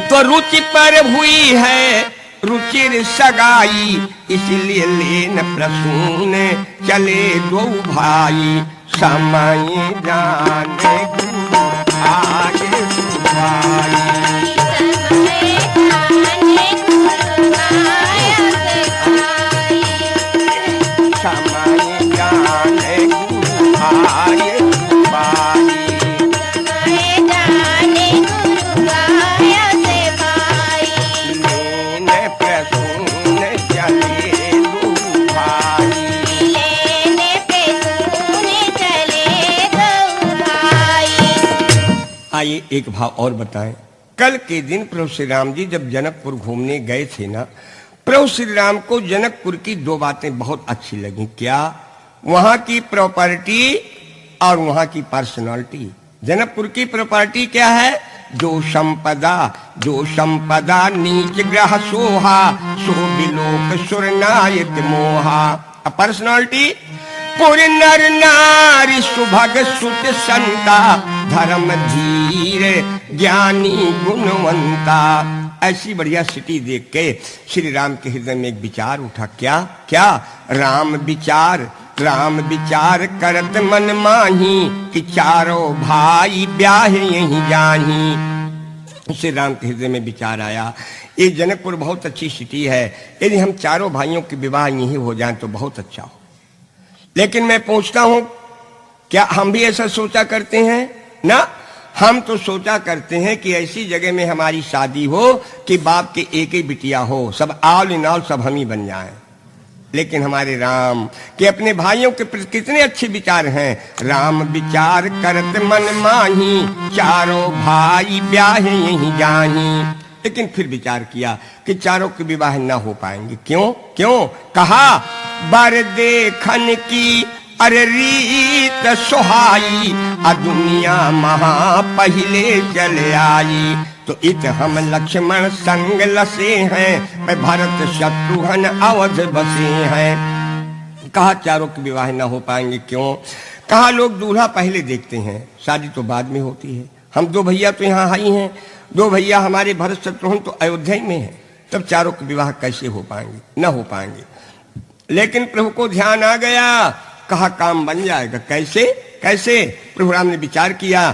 तो रुचि पर हुई है रुचिर सगाई, इसलिए लेन प्रसून चले दो भाई, समय जाने गुरु आगे सुभाई। आइए एक भाव और बताएं। कल के दिन प्रभु श्री राम जी जब जनकपुर घूमने गए थे ना, प्रभु श्री राम को जनकपुर की दो बातें बहुत अच्छी लगी। क्या? वहां की प्रॉपर्टी और वहां की पर्सनालिटी। जनकपुर की प्रॉपर्टी क्या है? जो संपदा नीच ग्रह सोहा, सो बिलोक सुर नायक मोहा। पर्सनालिटी पुर नर नारी सुभग सुत संता, धर्म धीर ज्ञानी गुणवंता। ऐसी बढ़िया सिटी देख के श्री राम के हृदय में एक विचार उठा। क्या? क्या? राम विचार करत मन माही, कि चारों भाई ब्याह यहीं जाही। श्री राम के हृदय में विचार आया, ये जनकपुर बहुत अच्छी सिटी है, यदि हम चारों भाइयों के विवाह यहीं हो जाएं तो बहुत अच्छा हो। लेकिन मैं पूछता हूं, क्या हम भी ऐसा सोचा करते हैं? ना, हम तो सोचा करते हैं कि ऐसी जगह में हमारी शादी हो कि बाप के एक ही बिटिया हो, सब आल इन आल सब हम ही बन जाएं। लेकिन हमारे राम के अपने भाइयों के प्रति कितने अच्छे विचार हैं। राम विचार करत मन माही, चारों भाई ब्याह यहीं जाही। लेकिन फिर विचार किया कि चारों के विवाह न हो पाएंगे। क्यों? कहा, बर देखन की अरे रीत सुहाई, दुनिया महा पहले चले आई। तो इत हम लक्ष्मण संग लसे हैं, भरत शत्रुघ्न अवध बसे हैं। कहा चारों के विवाह न हो पाएंगे। क्यों? कहा लोग दूल्हा पहले देखते हैं, शादी तो बाद में होती है। हम दो भैया तो यहाँ आई हैं, दो भैया हमारे भरत शत्रुघ्न तो अयोध्या में है, तब चारों के विवाह कैसे हो पाएंगे? न हो पाएंगे। लेकिन प्रभु को ध्यान आ गया, कहा काम बन जाएगा। कैसे? प्रभु राम ने विचार किया,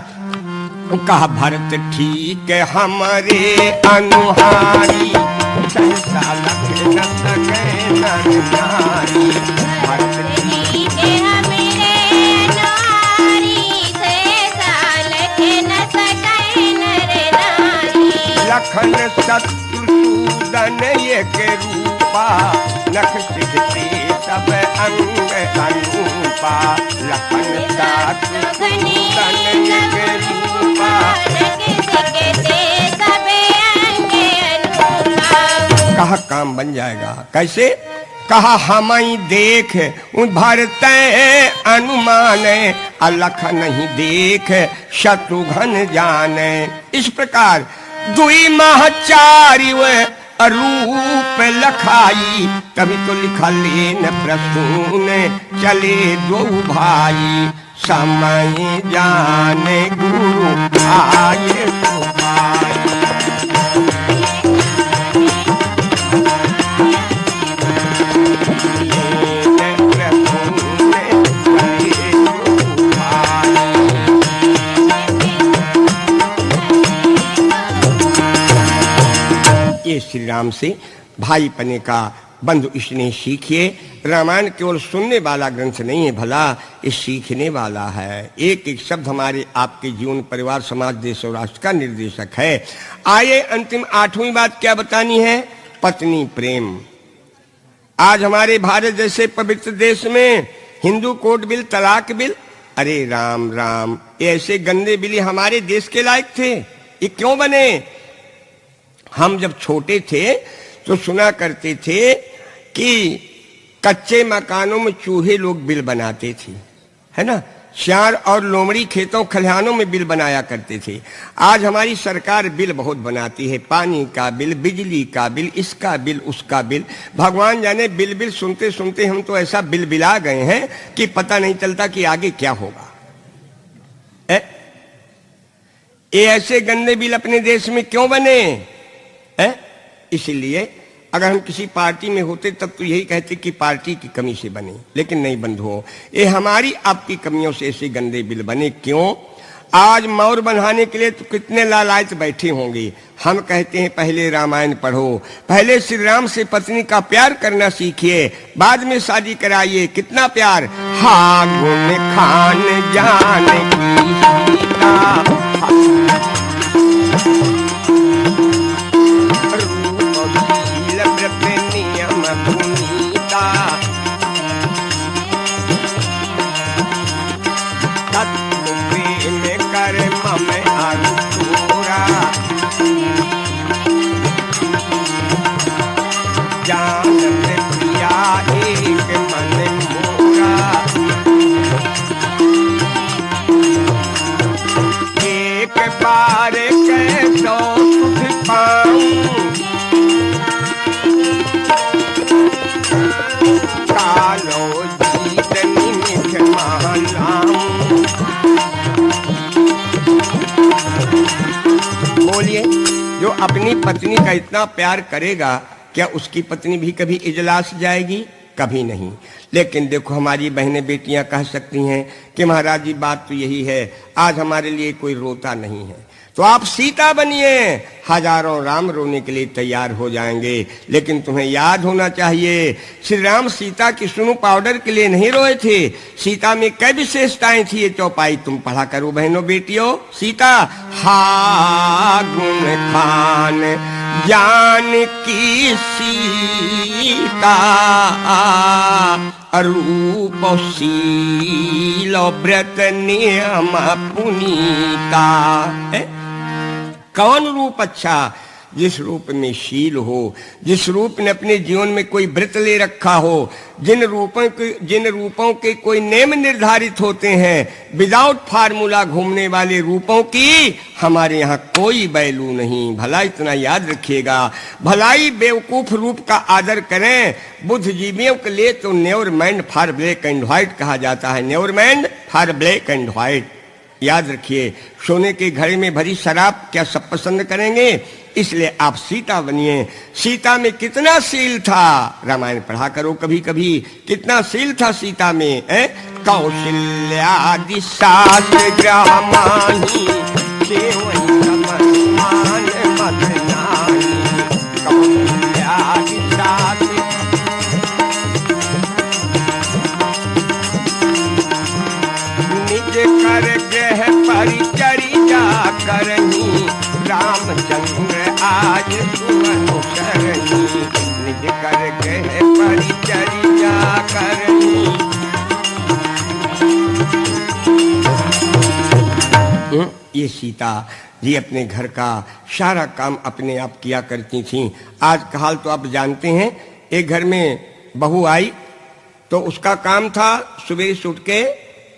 कहा भरत ठीक है हमारे अनुहारी, सहसा लख न सके नर नारी। भरत ठीक है हमारे अनुहारी, सहसा लख न सके नर नारी। लखन शत्रुसूदन एक रूपा, लख सिद्धि सब अंग अनुपा। लखन शत्रुसूदन एक रूपा, कहा काम बन जाएगा। कैसे? कहा हमई देख भरत अनुमान, अलख नहीं देख शत्रुघ्न जाने। इस प्रकार दुई माह चारि रूप लखाई, तभी तो लिखा लेन प्रसून चले दो भाई। समय जाने गुरु आए सुभाई। ये श्री राम से भाई पने का बंधु स्नेह सीखिए। रामायण केवल सुनने वाला ग्रंथ नहीं है, भला ये सीखने वाला है। एक एक शब्द हमारे आपके जीवन, परिवार, समाज, देश और राष्ट्र का निर्देशक है। आइए अंतिम 8वीं बात क्या बतानी है? पत्नी प्रेम। आज हमारे भारत जैसे पवित्र देश में हिंदू कोर्ट बिल, तलाक बिल, अरे राम राम, ऐसे गंदे बिल हमारे देश के लायक थे? ये क्यों बने? हम जब छोटे थे तो सुना करते थे कि कच्चे मकानों में चूहे लोग बिल बनाते थे, है ना। श्यार और लोमड़ी खेतों खलिहानों में बिल बनाया करते थे। आज हमारी सरकार बिल बहुत बनाती है, पानी का बिल, बिजली का बिल, इसका बिल, उसका बिल। भगवान जाने, बिल सुनते सुनते हम तो ऐसा बिल बिला गए हैं कि पता नहीं चलता कि आगे क्या होगा। ये ऐसे गंदे बिल अपने देश में क्यों बने हैं? इसीलिए अगर हम किसी पार्टी में होते तब तो यही कहते कि पार्टी की कमी से बने, लेकिन नहीं बंधुओं, ये हमारी आपकी कमियों से ऐसे गंदे बिल बने। क्यों? आज मौर बनाने के लिए तो कितने लालायत बैठे होंगे। हम कहते हैं पहले रामायण पढ़ो, पहले श्री राम से पत्नी का प्यार करना सीखिए, बाद में शादी कराइए। कितना प्यार! हागुन खान जान की सीता, रूपशील व्रत नियम पुनीता, तत्व प्रेम कर मम अनुपूरा, जानत प्रिया एक मन मोरा, एक बार कैसो सुख पाऊं, कालो जीत निमिष महानाऊं। बोलिए, जो अपनी पत्नी का इतना प्यार करेगा, क्या उसकी पत्नी भी कभी इजलास जाएगी? कभी नहीं। लेकिन देखो, हमारी बहनें बेटियां कह सकती हैं कि महाराज जी बात तो यही है, आज हमारे लिए कोई रोता नहीं है। तो आप सीता बनिए, हजारों राम रोने के लिए तैयार हो जाएंगे। लेकिन तुम्हें याद होना चाहिए, श्री राम सीता की सुनु पाउडर के लिए नहीं रोए थे। सीता में कई विशेषताएं थी, ये चौपाई तुम पढ़ा करो बहनों बेटियों। सीता हा गुण खान जान की सीता, रूपशील व्रत नियम पुनीता। कौन रूप अच्छा? जिस रूप में शील हो, जिस रूप ने अपने जीवन में कोई व्रत ले रखा हो, जिन रूपों के कोई नियम निर्धारित होते हैं। विदाउट फार्मूला घूमने वाले रूपों की हमारे यहाँ कोई वैल्यू नहीं। भला इतना याद रखिएगा, भलाई बेवकूफ रूप का आदर करें। बुद्धिजीवियों के लिए तो never mind for black and white कहा जाता है, never mind for black and white. याद रखिए, सोने के घड़े में भरी शराब क्या सब पसंद करेंगे? इसलिए आप सीता बनिए। सीता में कितना शील था, रामायण पढ़ा करो कभी कभी, कितना शील था सीता में। कौशल्यादि सास ग्रामानी, सेवई सममान मदनानी। कौशल्यादि सास निज कर ग्रह परिचर्या करनी, रामचंद्र आज सुअनुसरनी। निज कर ग्रह परिचर्या करनी। ये सीता जी अपने घर का सारा काम अपने आप किया करती थीं। आज का हाल तो आप जानते हैं। एक घर में बहू आई तो उसका काम था सुबह से उठ के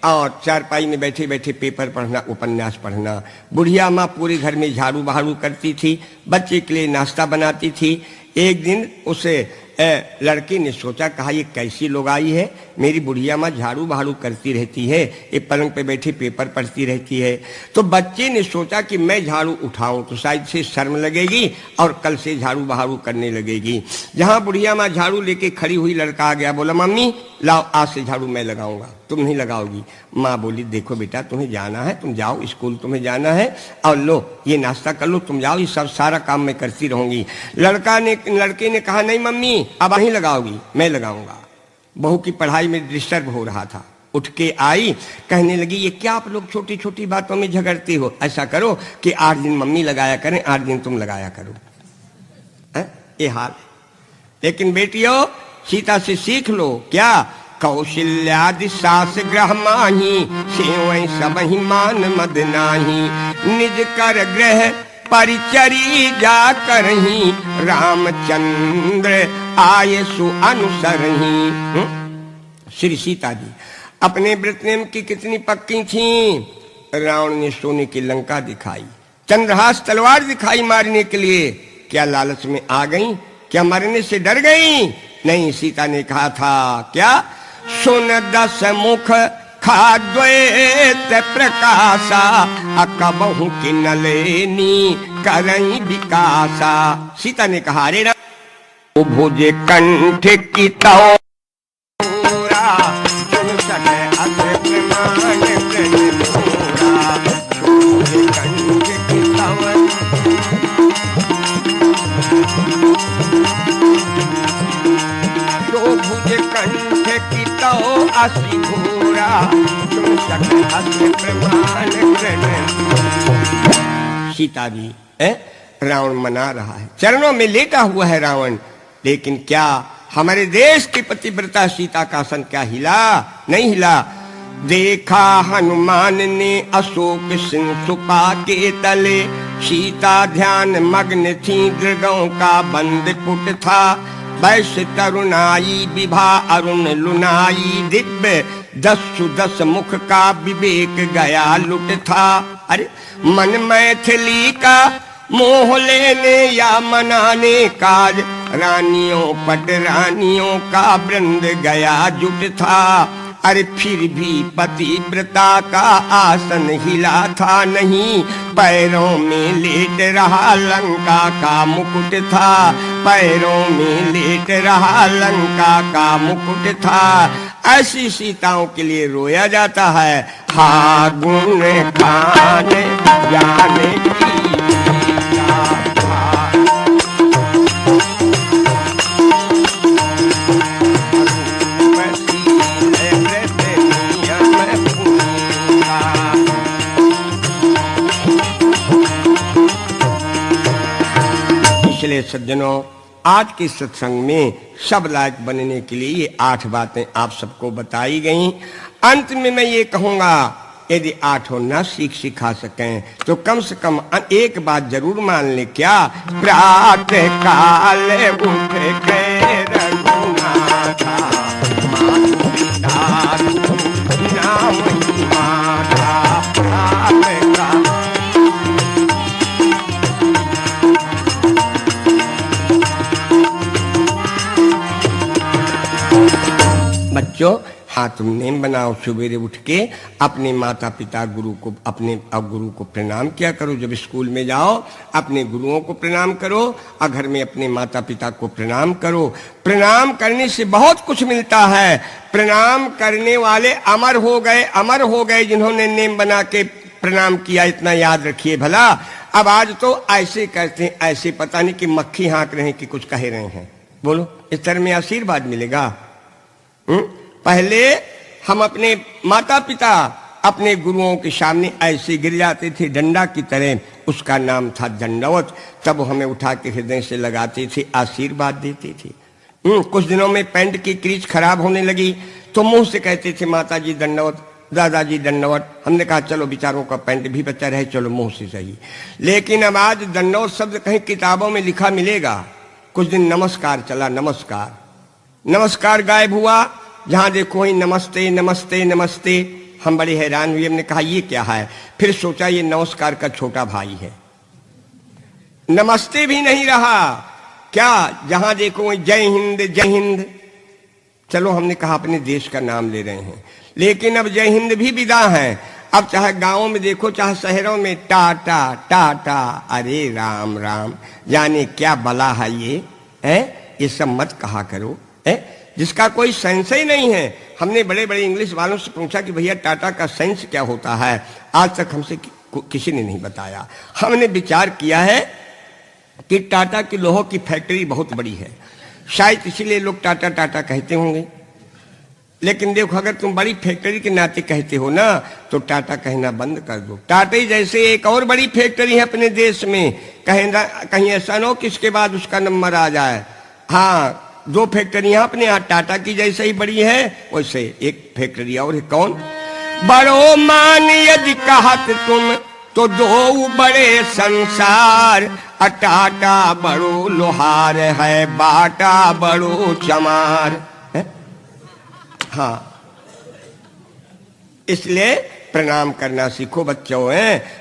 और चारपाई में बैठे बैठे पेपर पढ़ना, उपन्यास पढ़ना। बुढ़िया माँ पूरे घर में झाड़ू बहाड़ू करती थी, बच्चे के लिए नाश्ता बनाती थी। एक दिन उसे लड़के ने सोचा, कहा ये कैसी लोग आई है, मेरी बुढ़िया माँ झाड़ू बहाड़ू करती रहती है, ये पलंग पे बैठे पेपर पढ़ती रहती है। तो बच्चे ने सोचा कि मैं झाड़ू उठाऊं तो शायद से शर्म लगेगी और कल से झाड़ू बहाड़ू करने लगेगी। जहां बुढ़िया माँ झाड़ू लेके खड़ी हुई, लड़का आ गया, बोला मम्मी लाओ आज से झाड़ू मैं लगाऊंगा, तुम नहीं लगाओगी। माँ बोली देखो बेटा तुम्हें जाना है, तुम जाओ स्कूल, तुम्हें जाना है, और लो ये नाश्ता कर लो, तुम जाओ, ये सब सारा काम मैं करती रहूंगी। लड़के ने कहा नहीं मम्मी अब ही लगाओगी, मैं लगाऊंगा। बहू की पढ़ाई में डिस्टर्ब हो रहा था, उठ के आई, कहने लगी ये क्या आप लोग छोटी छोटी बातों में झगड़ते हो, ऐसा करो कि 8 दिन मम्मी लगाया करें, 8 दिन तुम लगाया करो। ये हाल। लेकिन बेटियों सीता से सीख लो, क्या? कौशल्यादि सास ग्रह माही, सेवई सबहि मान मद नाही। निज कर ग्रह परिचरी जा करही, रामचंद्र आये सु अनुसरही। श्री सीता जी अपने व्रत नियम की कितनी पक्की थीं। रावण ने सोने की लंका दिखाई, चंद्रहास तलवार दिखाई मारने के लिए। क्या लालच में आ गई? क्या मरने से डर गई? नहीं, सीता ने कहा था क्या? सुन 10 मुख खाद्वैत प्रकाशा अकबहु कि न लेनी करई विकासा। सीता ने कहा अरे राम भुज कंठ की तौ असी घोरा सीता जी रावण मना रहा है, चरणों में लेटा हुआ है रावण, लेकिन क्या हमारे देश की पतिव्रता सीता का सन क्या हिला? नहीं हिला। देखा हनुमान ने अशोक सिंह सुपा के तले, सीता ध्यान मग्न थी दृगों का बंद पुट था। वैश्य तरुणाई विभा अरुण लुनाई, दिव्य 10 मुख का विवेक गया लुट था। अरे मन मैथिली का मोह लेने या मनाने काज, रानियों पट रानियों का वृंद गया जुट था। अरे फिर भी पतिव्रता का आसन हिला था नहीं, पैरों में लेट रहा लंका का मुकुट था। पैरों में लेट रहा लंका का मुकुट था। ऐसी सीताओं के लिए रोया जाता है। हा गुण खाने जाने की इसलिए सज्जनों, आज के सत्संग में सब लायक बनने के लिए ये 8 बातें आप सबको बताई गई। अंत में मैं ये कहूंगा, यदि 8 न सिखा सकें तो कम से कम एक बात जरूर मान ले। क्या? प्रातः काल उठ के रघुनाथा, नाम माता बच्चों, हाँ तुम नेम बनाओ, सवेरे उठ के अपने माता पिता गुरु को, अपने गुरु को प्रणाम किया करो। जब स्कूल में जाओ अपने गुरुओं को प्रणाम करो और घर में अपने माता पिता को प्रणाम करो। प्रणाम करने से बहुत कुछ मिलता है। प्रणाम करने वाले अमर हो गए, अमर हो गए जिन्होंने नेम बना के प्रणाम किया। इतना याद रखिए भला। अब आज तो ऐसे करते हैं, ऐसे पता नहीं कि मक्खी हाँक रहे हैं कि कुछ कह रहे हैं। बोलो, इस तरह में आशीर्वाद मिलेगा? पहले हम अपने माता पिता, अपने गुरुओं के सामने ऐसे गिर जाते थे डंडा की तरह, उसका नाम था दंडवत। तब हमें उठा के हृदय से लगाते थे, आशीर्वाद देते थे। कुछ दिनों में पैंट की क्रीज खराब होने लगी तो मुंह से कहते थे माता जी दंडवत, दादाजी दंडवत। हमने कहा चलो बेचारों का पैंट भी बचा रहे, चलो मुंह से सही। लेकिन अब आज दंडवत शब्द कहीं किताबों में लिखा मिलेगा? कुछ दिन नमस्कार चला, नमस्कार नमस्कार गायब हुआ। जहां देखो वही नमस्ते नमस्ते नमस्ते। हम बड़े हैरान हुए, हमने कहा ये क्या है? फिर सोचा ये नमस्कार का छोटा भाई है। नमस्ते भी नहीं रहा, क्या जहां देखो वही जय हिंद जय हिंद। चलो हमने कहा अपने देश का नाम ले रहे हैं, लेकिन अब जय हिंद भी विदा है। अब चाहे गांवों में देखो चाहे शहरों में टाटा टाटा, अरे राम राम, जाने क्या बला है ये सब मत कहा करो, जिसका कोई सेंस ही नहीं है। हमने बड़े बड़े इंग्लिश वालों से पूछा कि भैया टाटा का सेंस क्या होता है, आज तक हमसे किसी ने नहीं बताया। हमने विचार किया है कि टाटा की लोहों की फैक्ट्री बहुत बड़ी है, शायद इसीलिए लोग टाटा टाटा कहते होंगे। लेकिन देखो, अगर तुम बड़ी फैक्ट्री के नाते कहते हो ना, तो टाटा कहना बंद कर दो। टाटा ही जैसे एक और बड़ी फैक्ट्री है अपने देश में, कहीं ऐसा न हो कि इसके बाद उसका नंबर आ जाए। हाँ, 2 फैक्ट्रियां अपने यहाँ टाटा की जैसे ही बड़ी है, वैसे एक फैक्ट्री और है। कौन? बड़ो मान यदि कहत तुम तो 2 बड़े संसार, टाटा बड़ो लोहार है, बाटा बड़ो चमार है? हाँ, इसलिए प्रणाम करना सीखो बच्चों।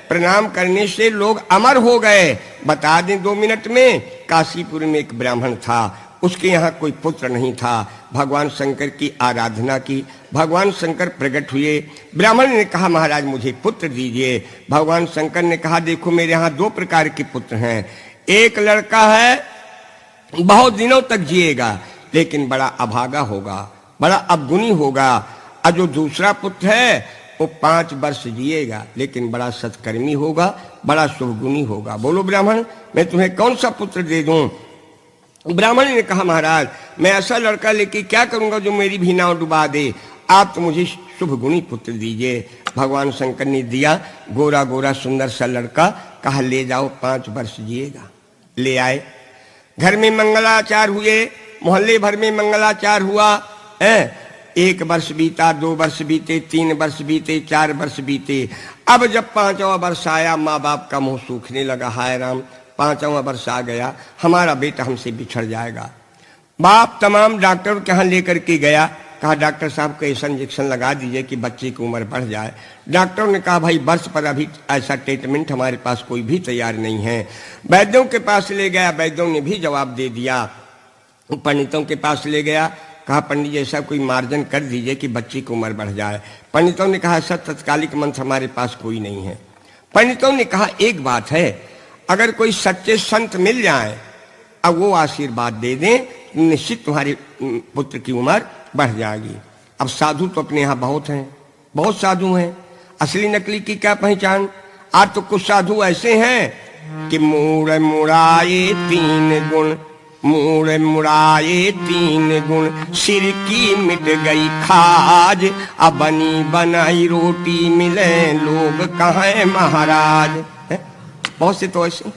प्रणाम करने से लोग अमर हो गए। बता दें 2 मिनट में, काशीपुर में एक ब्राह्मण था, उसके यहाँ कोई पुत्र नहीं था। भगवान शंकर की आराधना की, भगवान शंकर प्रकट हुए। ब्राह्मण ने कहा महाराज मुझे पुत्र दीजिए। भगवान शंकर ने कहा देखो मेरे यहाँ दो प्रकार के पुत्र हैं, एक लड़का है बहुत दिनों तक जिएगा लेकिन बड़ा अभागा होगा, बड़ा अवगुणी होगा, और जो दूसरा पुत्र है वो 5 वर्ष जिएगा लेकिन बड़ा सत्कर्मी होगा, बड़ा शुभगुणी होगा। बोलो ब्राह्मण मैं तुम्हें कौन सा पुत्र दे दूं? ब्राह्मण ने कहा महाराज मैं ऐसा लड़का लेके क्या करूंगा जो मेरी भी नाव डुबा दे, आप तो मुझे शुभगुणी पुत्र दीजिए। भगवान शंकर ने दिया गोरा गोरा सुंदर सा लड़का, कहा ले जाओ 5 वर्ष जिएगा। ले आए, घर में मंगलाचार हुए, मोहल्ले भर में मंगलाचार हुआ। 1 वर्ष बीता, 2 वर्ष बीते, 3 वर्ष बीते, 4 वर्ष बीते। अब जब 5वां वर्ष आया माँ बाप का मुंह सूखने लगा, हाय राम 5वां वर्ष आ गया, हमारा बेटा हमसे बिछड़ जाएगा। बाप तमाम डॉक्टर के यहाँ लेकर के गया, कहा डॉक्टर साहब को ऐसा इंजेक्शन लगा दीजिए कि बच्चे की उम्र बढ़ जाए। डॉक्टर ने कहा भाई वर्ष पर अभी ऐसा ट्रीटमेंट हमारे पास कोई भी तैयार नहीं है। वैद्यों के पास ले गया, वैद्यों ने भी जवाब दे दिया। पंडितों के पास ले गया, कहा पंडित जी ऐसा कोई मार्जन कर दीजिए कि बच्चे की उम्र बढ़ जाए। पंडितों ने कहा ऐसा तत्कालिक मंत्र हमारे पास कोई नहीं है। पंडितों ने कहा एक बात है, अगर कोई सच्चे संत मिल जाए अब वो आशीर्वाद दे दें, निश्चित तुम्हारे पुत्र की उम्र बढ़ जाएगी। अब साधु तो अपने यहाँ बहुत हैं, बहुत साधु हैं, असली नकली की क्या पहचान। आज तो कुछ साधु ऐसे हैं कि मूड़ मुड़ाए 3 गुण, मूड़ मुड़ाए 3 गुण, सिर की मिट गई खाज, अब बनी बनाई रोटी मिले लोग कहाँ महाराज। बहुत से तो ऐसे,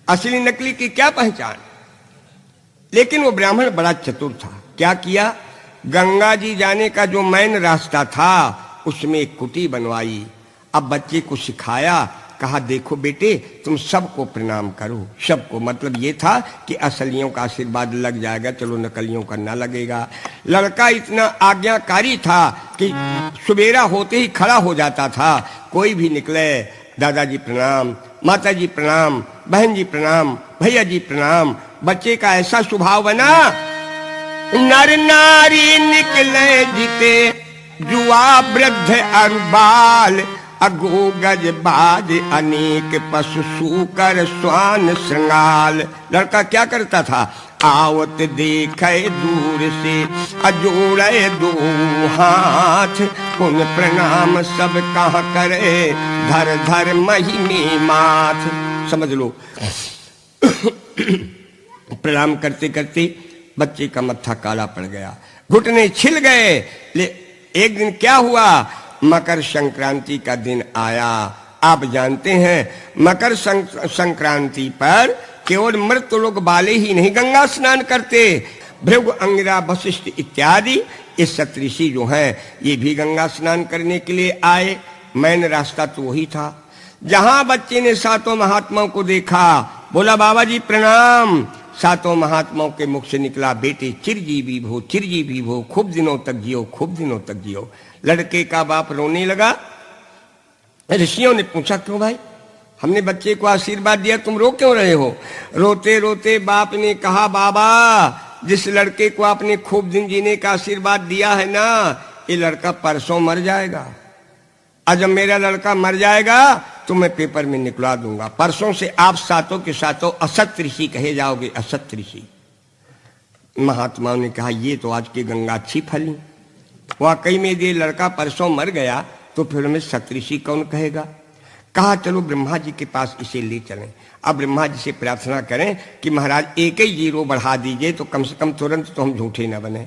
असली नकली की क्या पहचान। लेकिन वो ब्राह्मण बड़ा चतुर था। क्या किया, गंगा जी जाने का जो मेन रास्ता था उसमें एक कुटी बनवाई। अब बच्चे को सिखाया, कहा देखो बेटे तुम सबको प्रणाम करो, सबको, मतलब ये था कि असलियों का आशीर्वाद लग जाएगा, चलो नकलियों का ना लगेगा। लड़का इतना आज्ञाकारी था कि सुबेरा होते ही खड़ा हो जाता था, कोई भी निकले दादाजी प्रणाम, माताजी प्रणाम, बहन जी प्रणाम, भैया जी प्रणाम। बच्चे का ऐसा स्वभाव बना, नर नारी निकले जीते, जुआ वृद्ध अरुबाल, अगो गज बाज अनेक पशु सूकर स्वान श्रृंगाल। लड़का क्या करता था, आवत देखे दूर से, अजोड़े 2 हाथ, पुन प्रणाम सब कहाँ करे, धर धर महिमे माथ। समझ लो प्रणाम करते करते बच्चे का मत्था काला पड़ गया, घुटने छिल गए। एक दिन क्या हुआ, मकर संक्रांति का दिन आया। आप जानते हैं मकर संक्रांति पर केवल मृत लोग बाले ही नहीं गंगा स्नान करते, भृगु अंगिरा वशिष्ठ इत्यादि ये सप्तऋषि जो हैं ये भी गंगा स्नान करने के लिए आए। मैन रास्ता तो वही था। जहां बच्चे ने 7 महात्माओं को देखा, बोला बाबा जी प्रणाम। 7 महात्माओं के मुख से निकला, बेटे चिरजीवी भो, चिरजीवी भो, खूब दिनों तक जियो, खूब दिनों तक जियो। लड़के का बाप रोने लगा। ऋषियों ने पूछा क्यों भाई, हमने बच्चे को आशीर्वाद दिया, तुम रो क्यों रहे हो? रोते रोते बाप ने कहा बाबा जिस लड़के को आपने खूब दिन जीने का आशीर्वाद दिया है ना, ये लड़का परसों मर जाएगा, और जब मेरा लड़का मर जाएगा तो मैं पेपर में निकला दूंगा, परसों से आप 7 के 7 असत ऋषि कहे जाओगे, असत ऋषि। महात्माओं ने कहा ये तो आज की गंगा अच्छी फली, वाकई में ये लड़का परसों मर गया तो फिर हमें सतऋषि कौन कहेगा। कहा चलो ब्रह्मा जी के पास इसे ले चलें। अब ब्रह्मा जी से प्रार्थना करें कि महाराज 1 ही 0 बढ़ा दीजिए तो कम से कम तुरंत तो हम झूठे न बने।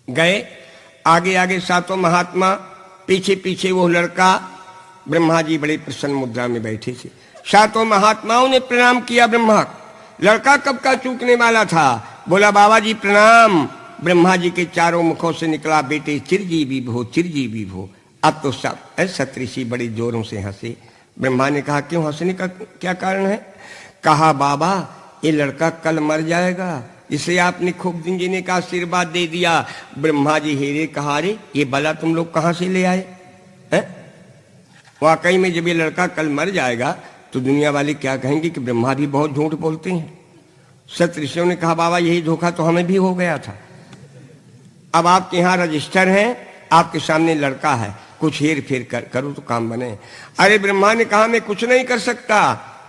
गए आगे आगे 7 महात्मा, पीछे पीछे वो लड़का। ब्रह्मा जी बड़े प्रसन्न मुद्रा में बैठे थे। 7 महात्माओं ने प्रणाम किया ब्रह्मा। लड़का कब का चूकने वाला था, बोला बाबा जी प्रणाम। ब्रह्मा जी के चारों मुखों से निकला, बेटे चिरजीवी भो, चिरजीवी भो। अब तो सब सप्तऋषि बड़े जोरों से हंसे। ब्रह्मा ने कहा क्यों हंसने का क्या कारण है? कहा बाबा ये लड़का कल मर जाएगा, इसे आपने खूब दिन जीने का आशीर्वाद दे दिया। ब्रह्मा जी हेरे कहा रे ये बला तुम लोग कहां से ले आए हैं? वाकई में जब ये लड़का कल मर जाएगा तो दुनिया वाले क्या कहेंगे कि ब्रह्मा भी बहुत झूठ बोलते हैं। सतऋषियों ने कहा बाबा यही धोखा तो हमें भी हो गया था। अब आपके यहाँ रजिस्टर है, आपके सामने लड़का है, कुछ हेर फेर करो तो काम बने। अरे ब्रह्मा ने कहा मैं कुछ नहीं कर सकता,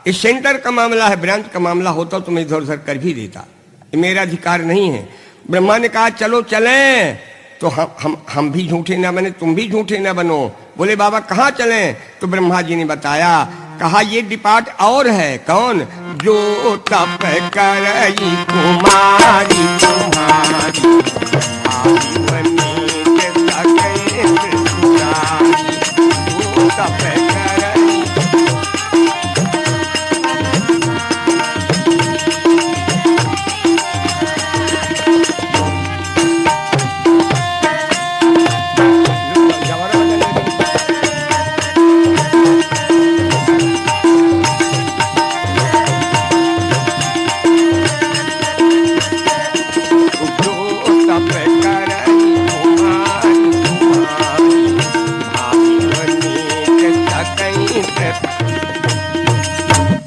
इस सेंटर का मामला है, ब्रांच का मामला होता तो मैं इधर उधर कर भी देता, ये मेरा अधिकार नहीं है। ब्रह्मा ने कहा चलो चलें, तो हम भी झूठे ना बने, तुम भी झूठे ना बनो। बोले बाबा कहाँ चलें? तो ब्रह्मा जी ने बताया, कहा ये डिपार्ट और है, कौन? जो तप करई कुमारी तुम्हारी तप करई।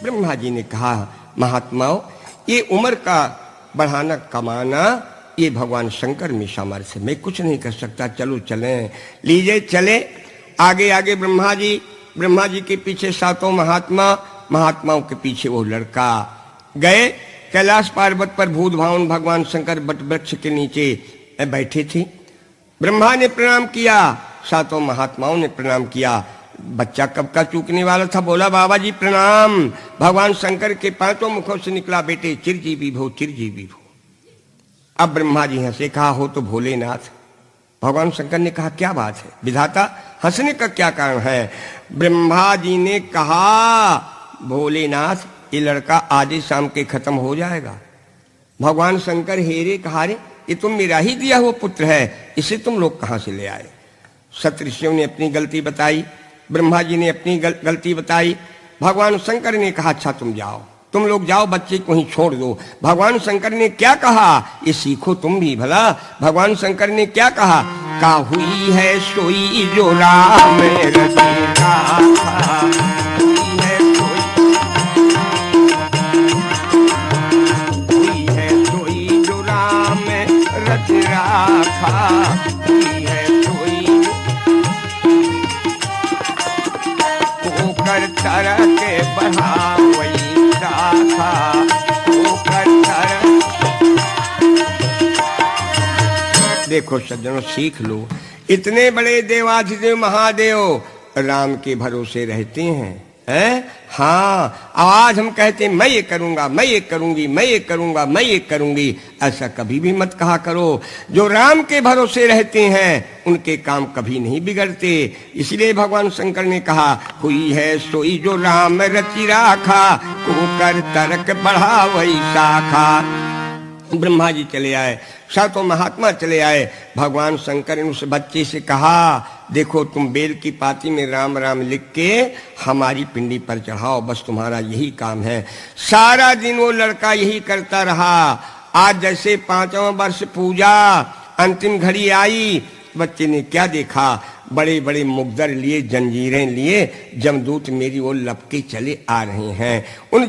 ब्रह्मा जी ने कहा महात्माओं ये उम्र का बढ़ाना कमाना ये भगवान शंकर में सामर्थ्य है, मैं कुछ नहीं कर सकता, चलो चलें। लीजिए चले। आगे आगे ब्रह्मा जी के पीछे सातों महात्माओं के पीछे वो लड़का गए। कैलाश पर्वत पर भूत भावन भगवान शंकर बट वृक्ष के नीचे बैठे थे। ब्रह्मा ने प्रणाम किया, सातों महात्माओं ने प्रणाम किया। बच्चा कब का चूकने वाला था, बोला बाबा जी प्रणाम। भगवान शंकर के पांचों मुखों से निकला, बेटे चिरजीवी भो चिरजीवी भो। अब ब्रह्मा जी हंसे, कहा हो तो भोलेनाथ। भगवान शंकर ने कहा क्या बात है विधाता, हंसने का क्या कारण है? ब्रह्मा जी ने कहा भोलेनाथ ये लड़का आज शाम के खत्म हो जाएगा। भगवान शंकर हेरे कहा रे ये तुम मेरा ही दिया हुआ पुत्र है, इसे तुम लोग कहां से ले आए? सतऋषियों ने अपनी गलती बताई, ब्रह्मा जी ने अपनी गलती बताई। भगवान शंकर ने कहा अच्छा तुम लोग जाओ, बच्चे को ही छोड़ दो। भगवान शंकर ने क्या कहा ये सीखो तुम भी भला। भगवान शंकर ने क्या कहा, का हुई है सोई जो राम रचिया था, हुई है सोई जो राम रच राखा, हुई है सोई कर तरह के बढ़ा वही शाखा, कर तरह। देखो सज्जनों सीख लो, इतने बड़े देवाधिदेव महादेव राम के भरोसे रहते हैं, हैं? हाँ आज हम कहते हैं मैं ये करूंगा, मैं ये करूंगी, मैं ये करूंगा, मैं ये करूंगी, ऐसा कभी भी मत कहा करो। जो राम के भरोसे रहते हैं उनके काम कभी नहीं बिगड़ते। इसलिए भगवान शंकर ने कहा हुई है सोई जो राम रचि राखा, को कर तरक बढ़ा वही शाखा। ब्रह्मा जी चले आए, सातों महात्मा चले आए। भगवान शंकर ने उस बच्चे से कहा देखो तुम बेल की पाती में राम राम लिख के हमारी पिंडी पर चढ़ाओ, बस तुम्हारा यही काम है। सारा दिन वो लड़का यही करता रहा। आज जैसे 5वां वर्ष पूजा अंतिम घड़ी आई, बच्चे ने क्या देखा, बड़े बड़े मुगदर लिए, जंजीरें लिए, जमदूत मेरी ओर लपके चले आ रहे हैं। उन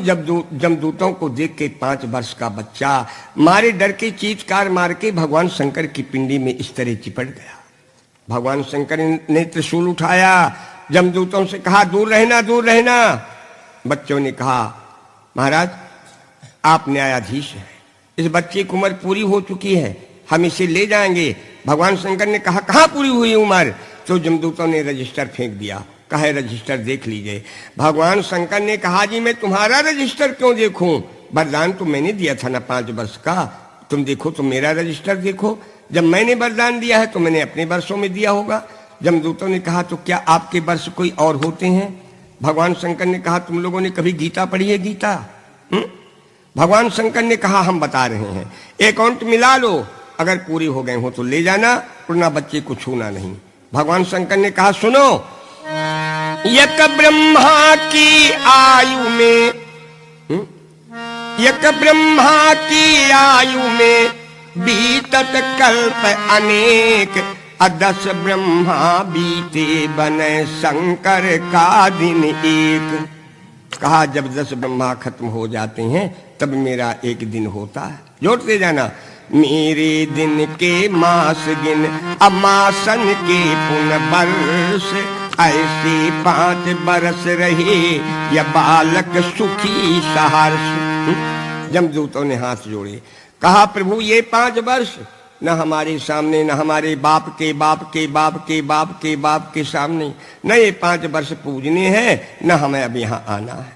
जमदूतों को देख के 5 वर्ष का बच्चा मारे डर के चीत्कार मार के भगवान शंकर की पिंडी में इस तरह चिपट गया। भगवान शंकर ने त्रिशूल उठाया, जमदूतों से कहा दूर रहना, दूर रहना। बच्चों ने कहा महाराज आप न्यायाधीश हैं, इस बच्चे की उम्र पूरी हो चुकी है, हम इसे ले जाएंगे। भगवान शंकर ने कहा कहाँ पूरी हुई उम्र? तो जमदूतों ने रजिस्टर फेंक दिया, कहे रजिस्टर देख लीजिए। भगवान शंकर ने कहा जी मैं तुम्हारा रजिस्टर क्यों देखूं, वरदान तो मैंने दिया था ना 5 वर्ष का, तुम देखो तुम मेरा रजिस्टर देखो, जब मैंने वरदान दिया है तो मैंने अपने वर्षों में दिया होगा। जमदूतों ने कहा तो क्या आपके वर्ष कोई और होते हैं? भगवान शंकर ने कहा तुम लोगों ने कभी गीता पढ़ी है? गीता भगवान शंकर ने कहा हम बता रहे हैं, अकाउंट मिला लो, अगर पूरी हो गए हो तो ले जाना, वरना बच्चे को छूना नहीं। भगवान शंकर ने कहा सुनो, यक ब्रह्मा की आयु में, यक ब्रह्मा की आयु में बीतत कल्प अनेक, 10 ब्रह्मा बीते बने शंकर का दिन एक। कहा जब 10 ब्रह्मा खत्म हो जाते हैं तब मेरा एक दिन होता है। जोड़ते जाना। मेरे दिन के मास गिन अमासन के पुन वर्ष, ऐसे 5 बरस रहे या बालक सुखी सहर्ष। जमदूतों ने हाथ जोड़े, कहा प्रभु ये 5 वर्ष न हमारे सामने, न हमारे बाप के बाप के बाप के बाप के बाप के सामने, न ये 5 वर्ष पूजने हैं, न हमें अब यहाँ आना है।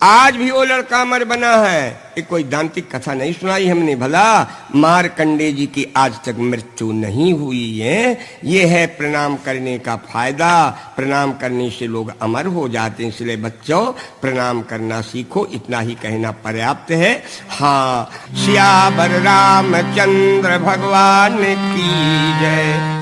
आज भी वो लड़का मर बना है। ये कोई दांतिक कथा नहीं सुनाई हमने भला। मारकंडे जी की आज तक मृत्यु नहीं हुई है। ये है प्रणाम करने का फायदा। प्रणाम करने से लोग अमर हो जाते हैं। इसलिए बच्चों प्रणाम करना सीखो, इतना ही कहना पर्याप्त है। हाँ, सियावर रामचंद्र भगवान की जय।